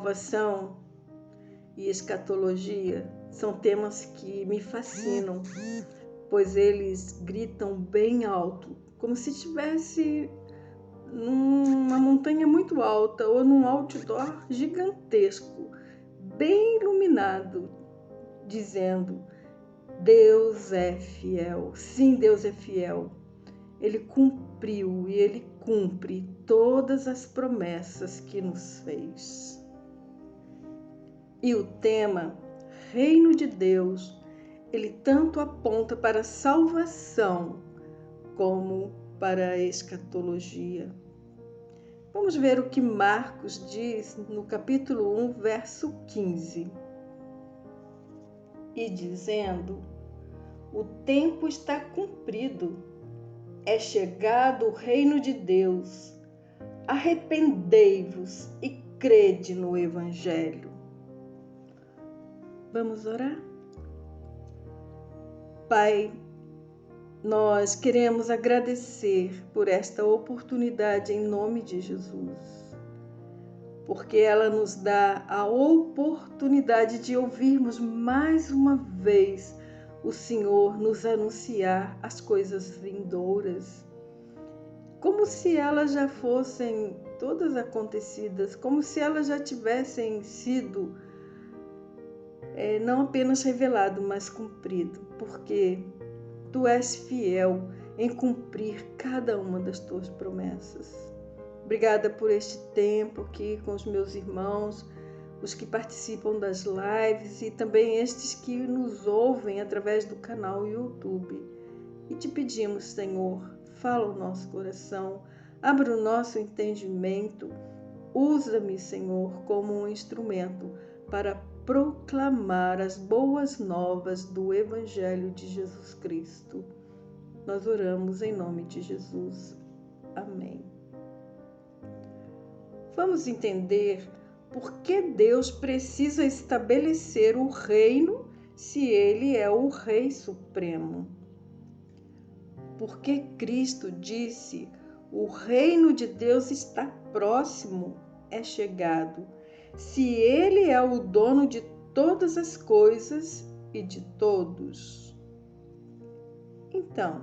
salvação e escatologia são temas que me fascinam, pois eles gritam bem alto, como se estivesse numa montanha muito alta ou num outdoor gigantesco, bem iluminado, dizendo: Deus é fiel. Sim, Deus é fiel. Ele cumpriu e Ele cumpre todas as promessas que nos fez. E o tema Reino de Deus, ele tanto aponta para a salvação como para a escatologia. Vamos ver o que Marcos diz no capítulo 1, verso 15. E dizendo: o tempo está cumprido, é chegado o reino de Deus. Arrependei-vos e crede no Evangelho. Vamos orar? Pai, nós queremos agradecer por esta oportunidade em nome de Jesus, porque ela nos dá a oportunidade de ouvirmos mais uma vez o Senhor nos anunciar as coisas vindouras, como se elas já fossem todas acontecidas, como se elas já tivessem sido não apenas revelado, mas cumprido, porque Tu és fiel em cumprir cada uma das Tuas promessas. Obrigada por este tempo aqui com os meus irmãos, os que participam das lives e também estes que nos ouvem através do canal YouTube. E te pedimos, Senhor, fala o nosso coração, abra o nosso entendimento, usa-me, Senhor, como um instrumento para proclamar as boas novas do Evangelho de Jesus Cristo. Nós oramos em nome de Jesus. Amém. Vamos entender por que Deus precisa estabelecer o reino se Ele é o Rei Supremo. Porque Cristo disse: o reino de Deus está próximo, é chegado. Se Ele é o dono de todas as coisas e de todos. Então,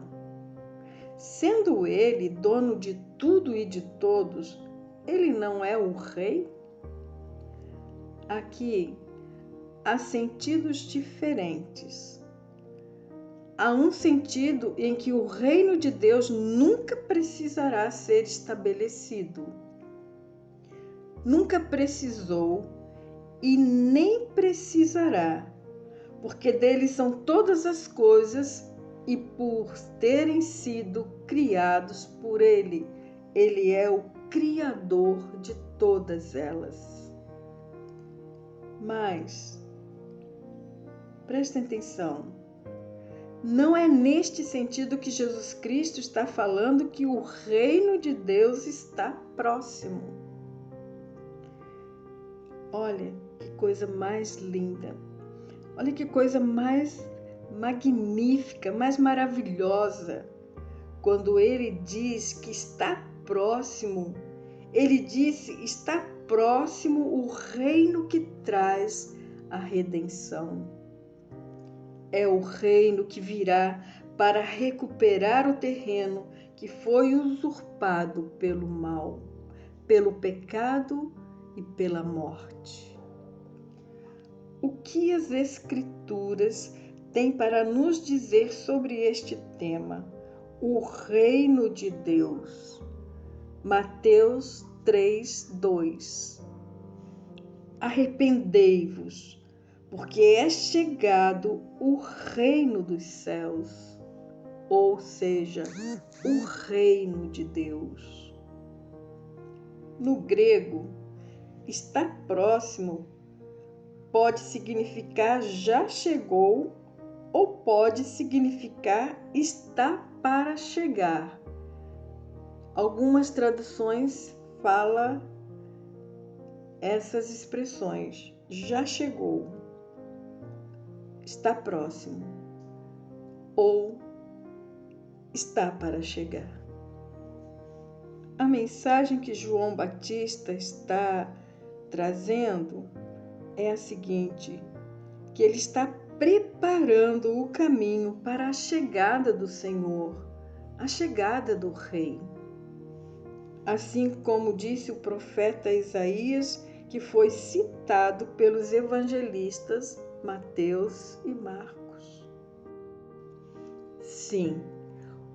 sendo Ele dono de tudo e de todos, Ele não é o Rei? Aqui há sentidos diferentes. Há um sentido em que o reino de Deus nunca precisará ser estabelecido. Nunca precisou e nem precisará, porque dele são todas as coisas e por terem sido criados por ele. Ele é o Criador de todas elas. Mas, prestem atenção, não é neste sentido que Jesus Cristo está falando que o reino de Deus está próximo. Olha que coisa mais linda, olha que coisa mais magnífica, mais maravilhosa. Quando ele diz que está próximo, ele disse: está próximo o reino que traz a redenção. É o reino que virá para recuperar o terreno que foi usurpado pelo mal, pelo pecado e pela morte. O que as Escrituras têm para nos dizer sobre este tema? O reino de Deus. Mateus 3:2. Arrependei-vos, porque é chegado o reino dos céus, ou seja, o reino de Deus. No grego, está próximo pode significar já chegou ou pode significar está para chegar. Algumas traduções falam essas expressões: já chegou, está próximo ou está para chegar. A mensagem que João Batista está trazendo é a seguinte, que ele está preparando o caminho para a chegada do Senhor, a chegada do Rei. Assim como disse o profeta Isaías, que foi citado pelos evangelistas Mateus e Marcos. Sim,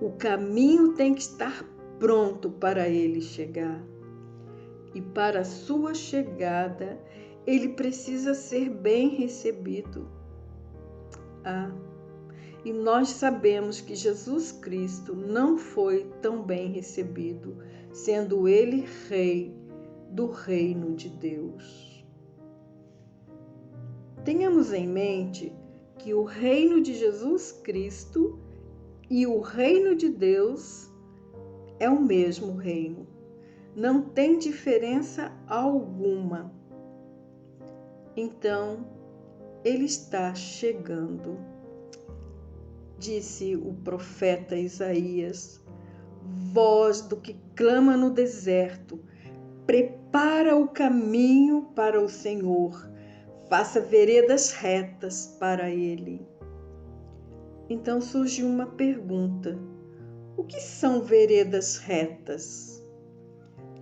o caminho tem que estar pronto para ele chegar. E para a sua chegada, ele precisa ser bem recebido. E nós sabemos que Jesus Cristo não foi tão bem recebido, sendo ele Rei do reino de Deus. Tenhamos em mente que o reino de Jesus Cristo e o reino de Deus é o mesmo reino. Não tem diferença alguma. Então, ele está chegando. Disse o profeta Isaías, voz do que clama no deserto, prepara o caminho para o Senhor, faça veredas retas para ele. Então surge uma pergunta: o que são veredas retas?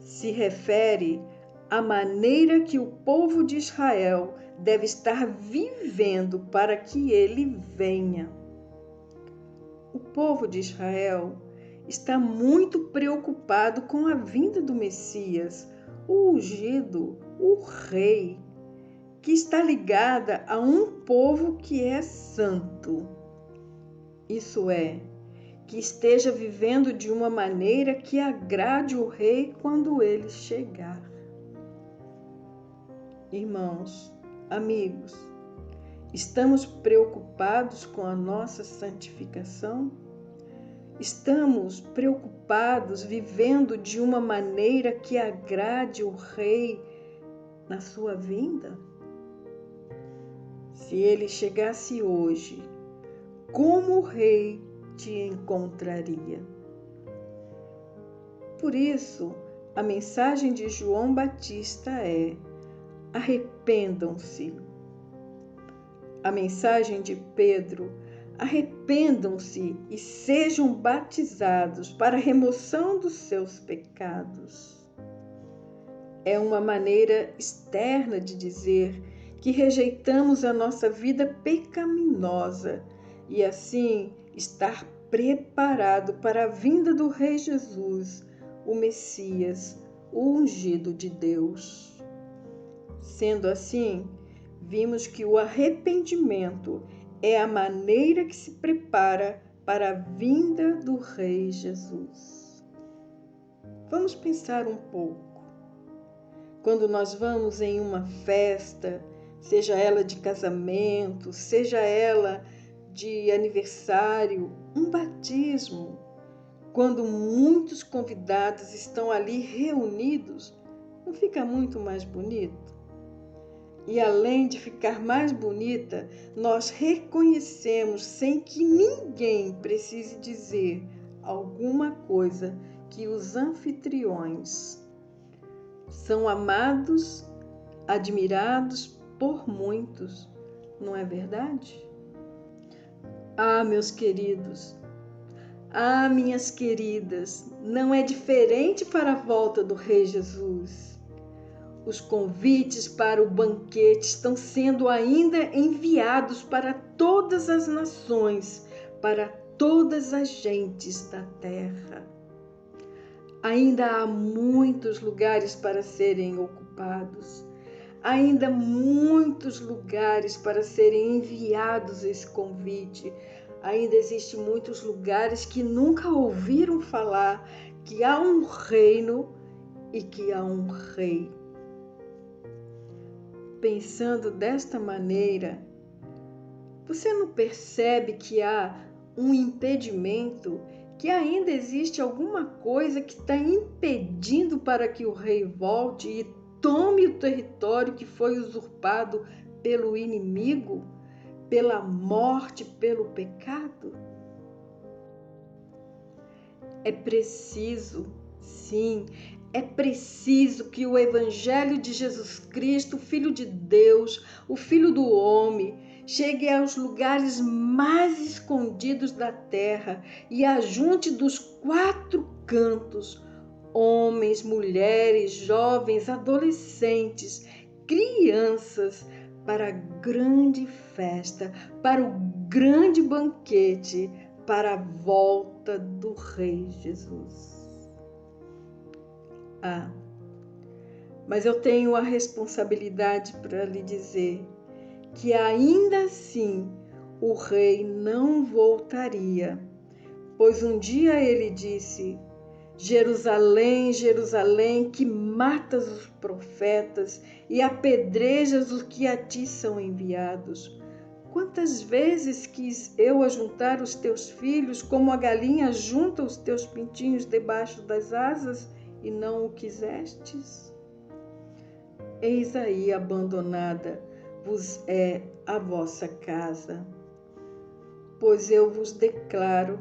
Se refere à maneira que o povo de Israel deve estar vivendo para que ele venha. O povo de Israel está muito preocupado com a vinda do Messias, o ungido, o Rei, que está ligada a um povo que é santo. Isso é, que esteja vivendo de uma maneira que agrade o Rei quando ele chegar. Irmãos, amigos, estamos preocupados com a nossa santificação? Estamos preocupados vivendo de uma maneira que agrade o Rei na sua vinda? Se ele chegasse hoje, como o Rei te encontraria? Por isso, a mensagem de João Batista é: arrependam-se. A mensagem de Pedro: arrependam-se e sejam batizados para a remoção dos seus pecados. É uma maneira externa de dizer que rejeitamos a nossa vida pecaminosa e assim estar preparado para a vinda do Rei Jesus, o Messias, o ungido de Deus. Sendo assim, vimos que o arrependimento é a maneira que se prepara para a vinda do Rei Jesus. Vamos pensar um pouco. Quando nós vamos em uma festa, seja ela de casamento, seja ela de aniversário, um batismo, quando muitos convidados estão ali reunidos, não fica muito mais bonito? E além de ficar mais bonita, nós reconhecemos sem que ninguém precise dizer alguma coisa que os anfitriões são amados, admirados por muitos, não é verdade? Meus queridos, minhas queridas, não é diferente para a volta do Rei Jesus. Os convites para o banquete estão sendo ainda enviados para todas as nações, para todas as gentes da terra. Ainda há muitos lugares para serem ocupados, ainda muitos lugares para serem enviados esse convite. Ainda existem muitos lugares que nunca ouviram falar que há um reino e que há um rei. Pensando desta maneira, você não percebe que há um impedimento, que ainda existe alguma coisa que está impedindo para que o rei volte e tome o território que foi usurpado pelo inimigo, pela morte, pelo pecado? É preciso, sim, É preciso que o Evangelho de Jesus Cristo, o Filho de Deus, o Filho do homem, chegue aos lugares mais escondidos da terra e ajunte dos quatro cantos homens, mulheres, jovens, adolescentes, crianças, para a grande festa, para o grande banquete, para a volta do Rei Jesus. Mas eu tenho a responsabilidade para lhe dizer que ainda assim o rei não voltaria, pois um dia ele disse: Jerusalém, Jerusalém, que matas os profetas e apedrejas os que a ti são enviados. Quantas vezes quis eu ajuntar os teus filhos, como a galinha junta os teus pintinhos debaixo das asas, e não o quisestes? Eis aí abandonada vos é a vossa casa. Pois eu vos declaro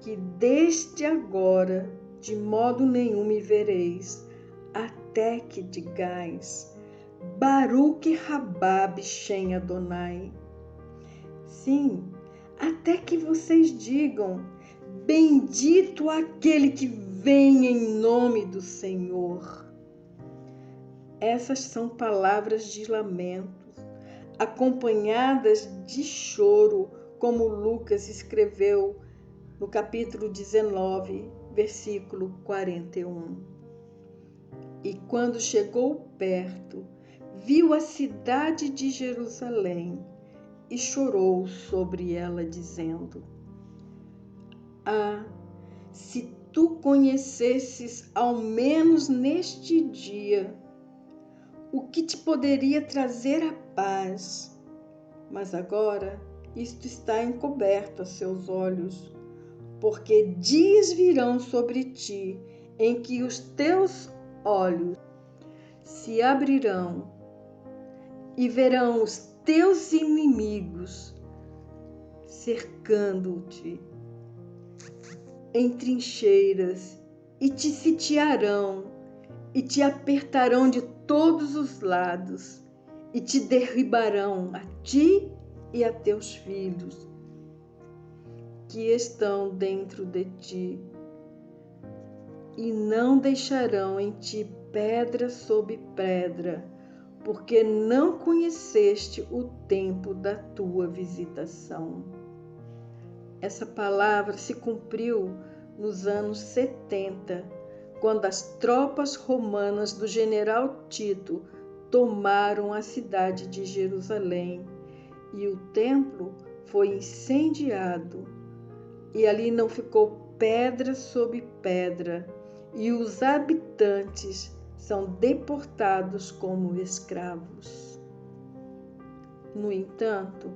que desde agora de modo nenhum me vereis, até que digais: Baruque Rabá Bishem Adonai. Sim, até que vocês digam: bendito aquele que vem em nome do Senhor. Essas são palavras de lamento, acompanhadas de choro, como Lucas escreveu no capítulo 19, versículo 41. E quando chegou perto, viu a cidade de Jerusalém e chorou sobre ela, dizendo: se tu conhecesses ao menos neste dia o que te poderia trazer a paz, mas agora isto está encoberto a seus olhos, porque dias virão sobre ti em que os teus olhos se abrirão e verão os teus inimigos cercando-te em trincheiras e te sitiarão e te apertarão de todos os lados e te derribarão a ti e a teus filhos que estão dentro de ti, e não deixarão em ti pedra sobre pedra, porque não conheceste o tempo da tua visitação. Essa palavra se cumpriu nos anos 70, quando as tropas romanas do general Tito tomaram a cidade de Jerusalém e o templo foi incendiado. E ali não ficou pedra sobre pedra, e os habitantes são deportados como escravos. No entanto,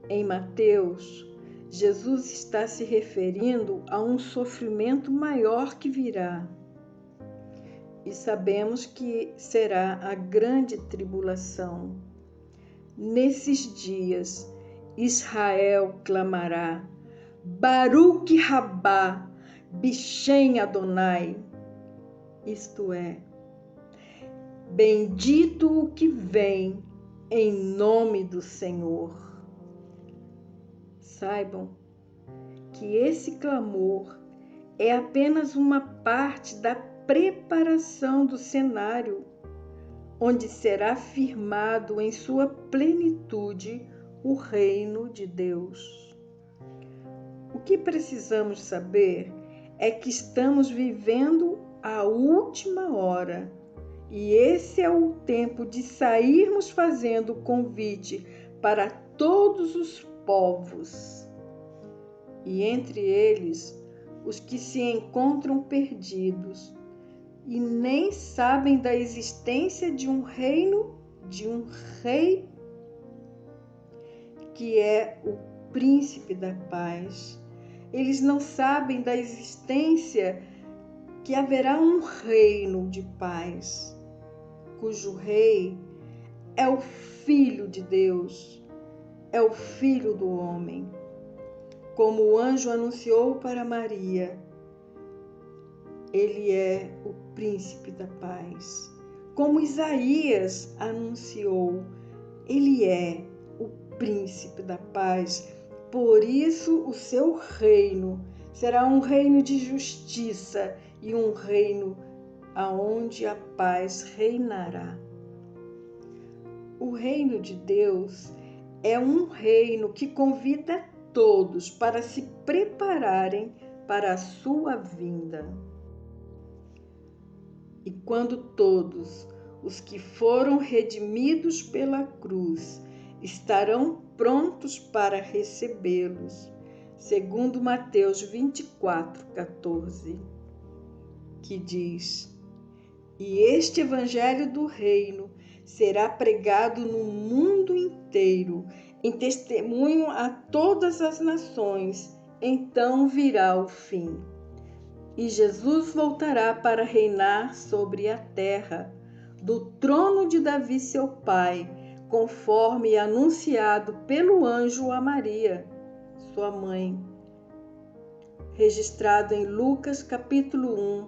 em Mateus, Jesus está se referindo a um sofrimento maior que virá. E sabemos que será a grande tribulação. Nesses dias, Israel clamará: Baruque Rabá Bishem Adonai, isto é, bendito o que vem em nome do Senhor. Saibam que esse clamor é apenas uma parte da preparação do cenário, onde será firmado em sua plenitude o reino de Deus. O que precisamos saber é que estamos vivendo a última hora, e esse é o tempo de sairmos fazendo convite para todos os povos, e entre eles os que se encontram perdidos e nem sabem da existência de um reino, de um rei que é o príncipe da paz. Eles não sabem da existência que haverá um reino de paz, cujo rei é o Filho de Deus, é o Filho do homem. Como o anjo anunciou para Maria, Ele é o príncipe da paz. Como Isaías anunciou, ele é o príncipe da paz. Por isso, o seu reino será um reino de justiça e um reino aonde a paz reinará. O reino de Deus é um reino que convida todos para se prepararem para a sua vinda. E quando todos os que foram redimidos pela cruz estarão prontos para recebê-los, segundo Mateus 24:14, que diz: E este evangelho do reino será pregado no mundo inteiro, em testemunho a todas as nações, então virá o fim. E Jesus voltará para reinar sobre a terra, do trono de Davi seu pai, conforme anunciado pelo anjo a Maria, sua mãe. Registrado em Lucas capítulo 1,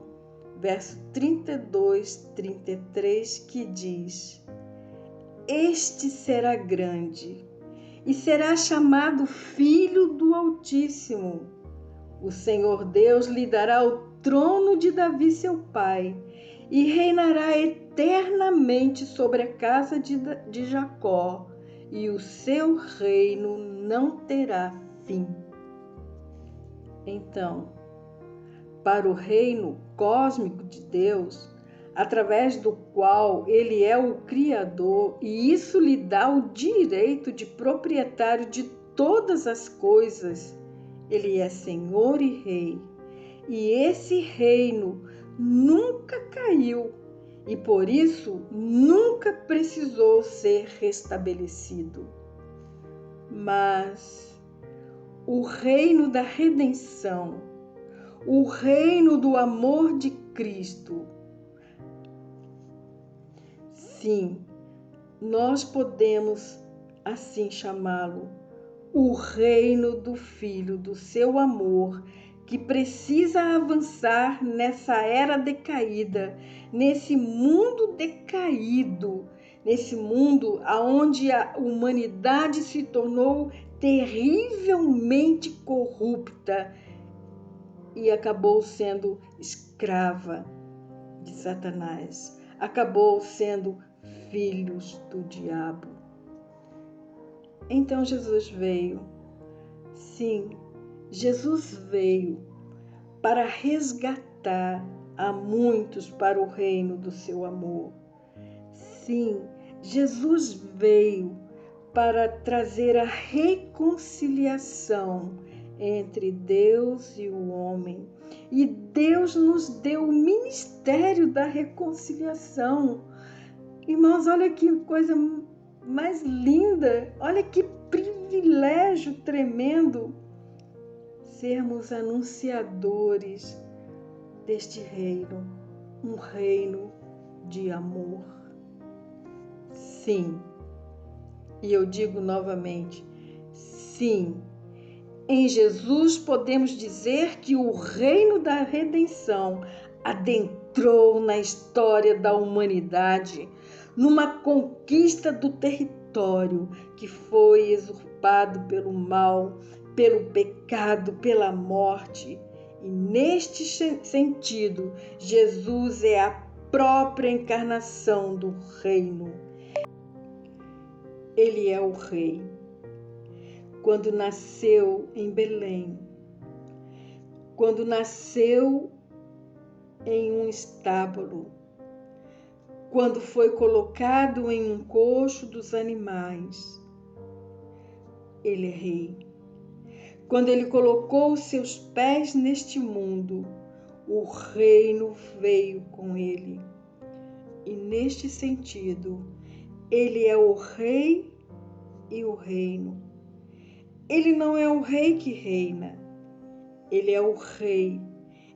verso 32-33, que diz: Este será grande e será chamado Filho do Altíssimo. O Senhor Deus lhe dará o trono de Davi seu pai e reinará eternamente sobre a casa de Jacó, e o seu reino não terá fim. Então, para o reino cósmico de Deus, através do qual ele é o Criador, e isso lhe dá o direito de proprietário de todas as coisas, ele é Senhor e Rei, e esse reino nunca caiu e por isso nunca precisou ser restabelecido. Mas o reino da redenção, o reino do amor de Cristo, sim, nós podemos assim chamá-lo, o reino do Filho, do seu amor, que precisa avançar nessa era decaída, nesse mundo decaído, nesse mundo onde a humanidade se tornou terrivelmente corrupta e acabou sendo escrava de Satanás, acabou sendo filhos do diabo. Então Jesus veio. Sim, Jesus veio para resgatar a muitos para o reino do seu amor. Sim, Jesus veio para trazer a reconciliação entre Deus e o homem. E Deus nos deu o ministério da reconciliação. Irmãos, olha que coisa mais linda, olha que privilégio tremendo sermos anunciadores deste reino, um reino de amor. Sim, e eu digo novamente, sim, em Jesus podemos dizer que o reino da redenção adentrou na história da humanidade, numa conquista do território que foi usurpado pelo mal, pelo pecado, pela morte. E neste sentido, Jesus é a própria encarnação do reino. Ele é o Rei. Quando nasceu em Belém, quando nasceu em um estábulo, quando foi colocado em um coxo dos animais, ele é Rei. Quando ele colocou os seus pés neste mundo, o reino veio com ele. E neste sentido, ele é o Rei e o reino. Ele não é o Rei que reina, ele é o Rei,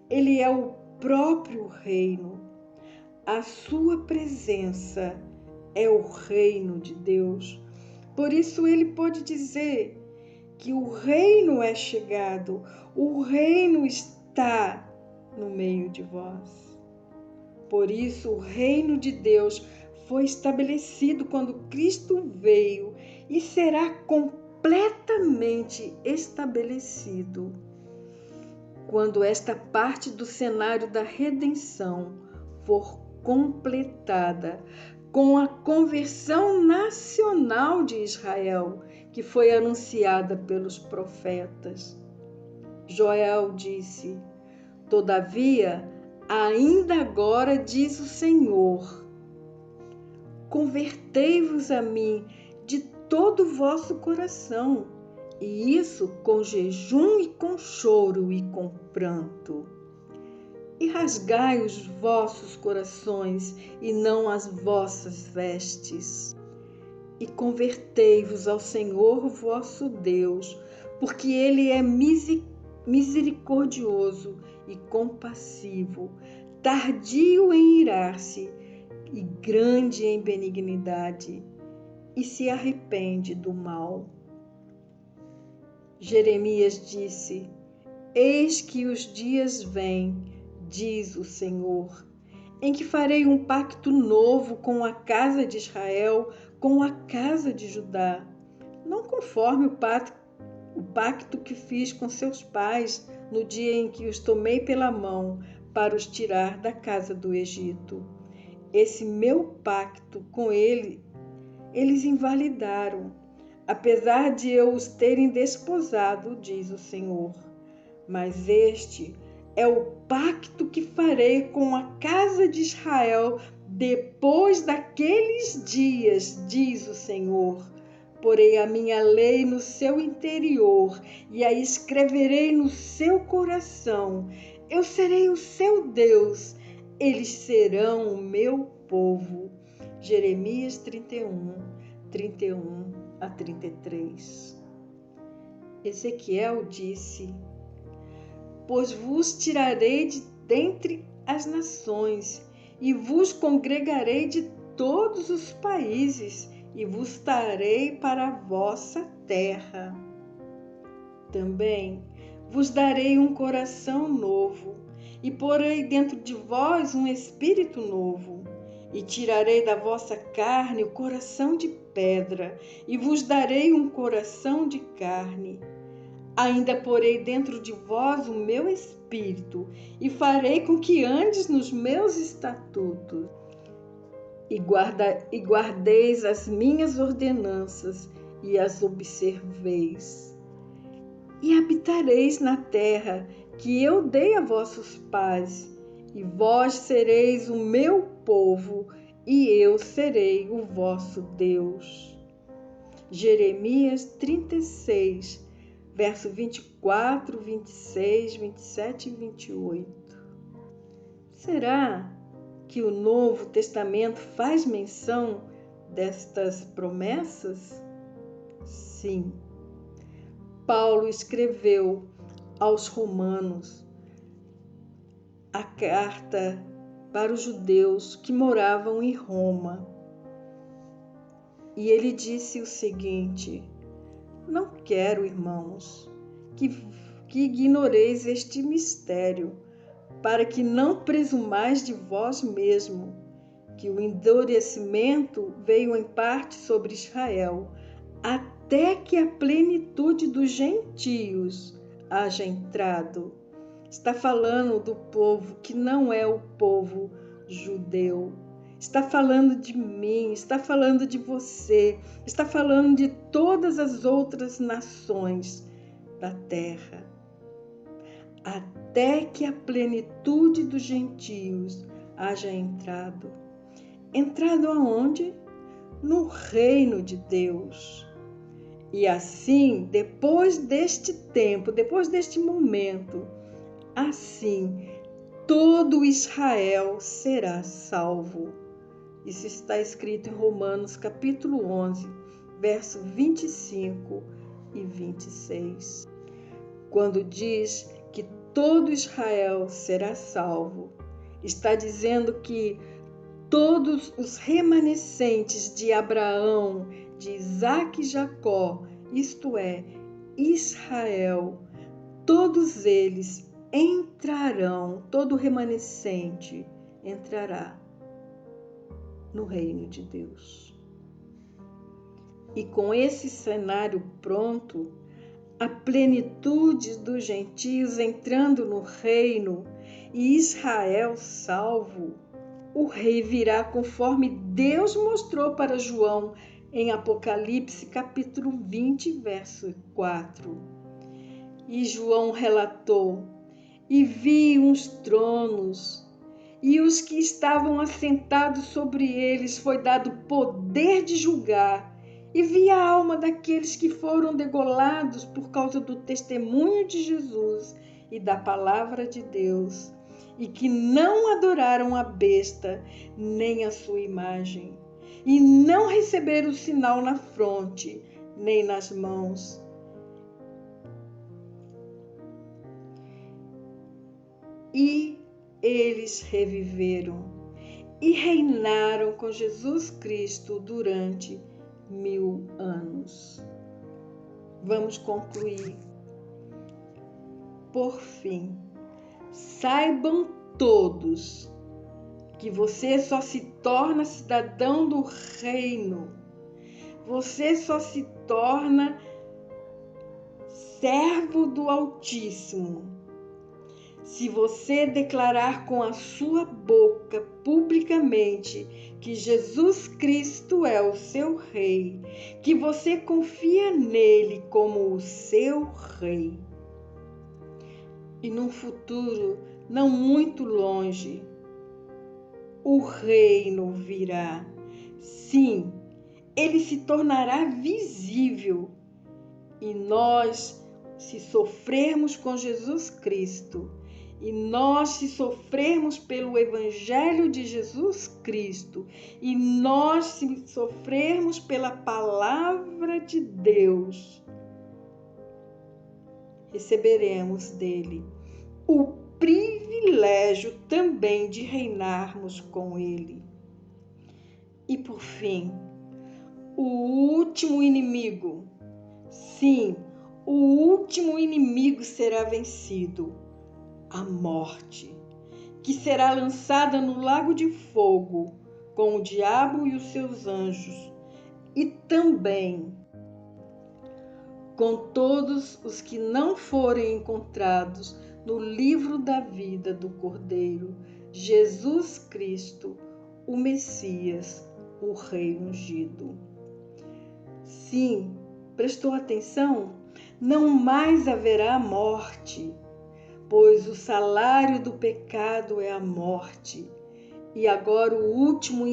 ele é o próprio reino. A sua presença é o reino de Deus. Por isso ele pode dizer que o reino é chegado, o reino está no meio de vós. Por isso, o reino de Deus foi estabelecido quando Cristo veio e será completamente estabelecido quando esta parte do cenário da redenção for completada com a conversão nacional de Israel, que foi anunciada pelos profetas. Joel disse: todavia, ainda agora diz o Senhor, convertei-vos a mim de todo o vosso coração, e isso com jejum e com choro e com pranto. E rasgai os vossos corações e não as vossas vestes. E convertei-vos ao Senhor vosso Deus, porque Ele é misericordioso e compassivo, tardio em irar-se e grande em benignidade, e se arrepende do mal. Jeremias disse: eis que os dias vêm, diz o Senhor, em que farei um pacto novo com a casa de Israel, com a casa de Judá, não conforme o pacto que fiz com seus pais no dia em que os tomei pela mão para os tirar da casa do Egito. Esse meu pacto com eles invalidaram, apesar de eu os terem desposado, diz o Senhor. Mas este é o pacto que farei com a casa de Israel depois daqueles dias, diz o Senhor. Porei a minha lei no seu interior e a escreverei no seu coração. Eu serei o seu Deus, eles serão o meu povo. Jeremias 31, 31 a 33. Ezequiel disse: pois vos tirarei de dentre as nações, e vos congregarei de todos os países, e vos trarei para a vossa terra. Também vos darei um coração novo, e porei dentro de vós um espírito novo, e tirarei da vossa carne o coração de pedra, e vos darei um coração de carne. Ainda porei dentro de vós o meu espírito, e farei com que andes nos meus estatutos, e guardeis as minhas ordenanças, e as observeis. E habitareis na terra que eu dei a vossos pais, e vós sereis o meu povo, e eu serei o vosso Deus. Jeremias 36, verso 24, 26, 27 e 28. Será que o Novo Testamento faz menção destas promessas? Sim. Paulo escreveu aos Romanos a carta para os judeus que moravam em Roma. E ele disse o seguinte: não quero, irmãos, que ignoreis este mistério, para que não presumais de vós mesmo, que o endurecimento veio em parte sobre Israel, até que a plenitude dos gentios haja entrado. Está falando do povo que não é o povo judeu. Está falando de mim, está falando de você, está falando de todas as outras nações da terra. Até que a plenitude dos gentios haja entrado. Entrado aonde? No reino de Deus. E assim, depois deste tempo, depois deste momento, assim, todo Israel será salvo. Isso está escrito em Romanos capítulo 11, verso 25 e 26. Quando diz que todo Israel será salvo, está dizendo que todos os remanescentes de Abraão, de Isaque e Jacó, isto é, Israel, todos eles entrarão, todo remanescente entrará no reino de Deus. E com esse cenário pronto, a plenitude dos gentios entrando no reino e Israel salvo, o rei virá conforme Deus mostrou para João em Apocalipse capítulo 20, verso 4. E João relatou: e vi uns tronos, e os que estavam assentados sobre eles foi dado poder de julgar, e vi a alma daqueles que foram degolados por causa do testemunho de Jesus e da palavra de Deus, e que não adoraram a besta nem a sua imagem, e não receberam o sinal na fronte nem nas mãos. E eles reviveram e reinaram com Jesus Cristo durante 1000 anos. Vamos concluir. Por fim, saibam todos que você só se torna cidadão do reino, você só se torna servo do Altíssimo se você declarar com a sua boca publicamente que Jesus Cristo é o seu Rei, que você confia nele como o seu Rei. E num futuro não muito longe, o reino virá. Sim, ele se tornará visível. E nós, se sofrermos com Jesus Cristo, e nós, se sofrermos pelo Evangelho de Jesus Cristo, e nós, se sofrermos pela Palavra de Deus, receberemos dele o privilégio também de reinarmos com ele. E por fim, o último inimigo, sim, o último inimigo será vencido, a morte, que será lançada no lago de fogo com o diabo e os seus anjos, e também com todos os que não forem encontrados no livro da vida do Cordeiro, Jesus Cristo, o Messias, o Rei ungido. Sim, prestou atenção? Não mais haverá morte, pois o salário do pecado é a morte, e agora o último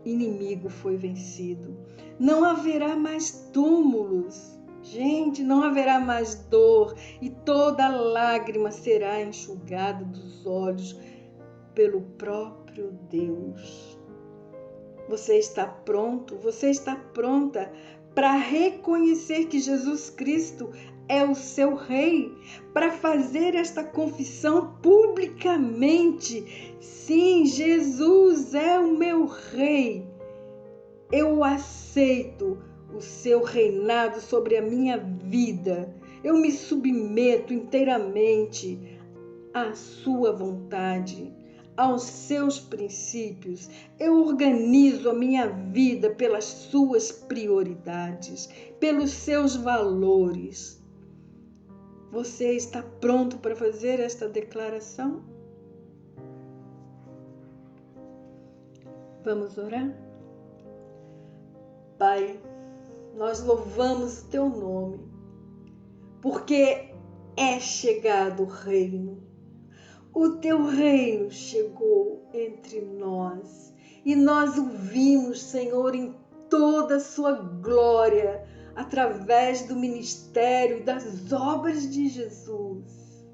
inimigo foi vencido. Não haverá mais túmulos, gente, não haverá mais dor, e toda lágrima será enxugada dos olhos pelo próprio Deus. Você está pronto? Você está pronta para reconhecer que Jesus Cristo é o seu Rei, para fazer esta confissão publicamente? Sim, Jesus é o meu Rei. Eu aceito o seu reinado sobre a minha vida. Eu me submeto inteiramente à sua vontade, aos seus princípios. Eu organizo a minha vida pelas suas prioridades, pelos seus valores. Você está pronto para fazer esta declaração? Vamos orar? Pai, nós louvamos o teu nome, porque é chegado o reino. O teu reino chegou entre nós e nós o vimos, Senhor, em toda a sua glória, através do ministério e das obras de Jesus.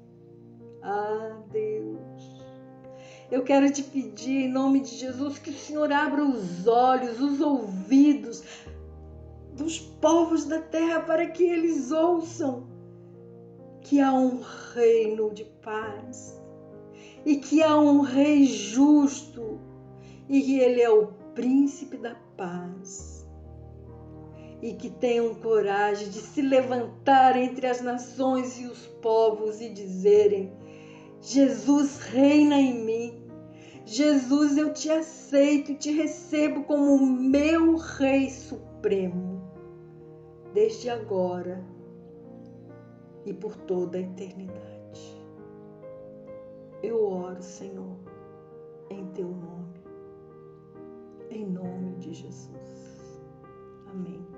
Ah, Deus, eu quero te pedir em nome de Jesus que o Senhor abra os olhos, os ouvidos dos povos da terra para que eles ouçam que há um reino de paz e que há um rei justo e que ele é o príncipe da paz. E que tenham coragem de se levantar entre as nações e os povos e dizerem Jesus reina em mim. Jesus, eu te aceito e te recebo como o meu Rei Supremo, desde agora e por toda a eternidade. Eu oro, Senhor, em teu nome, em nome de Jesus. Amém.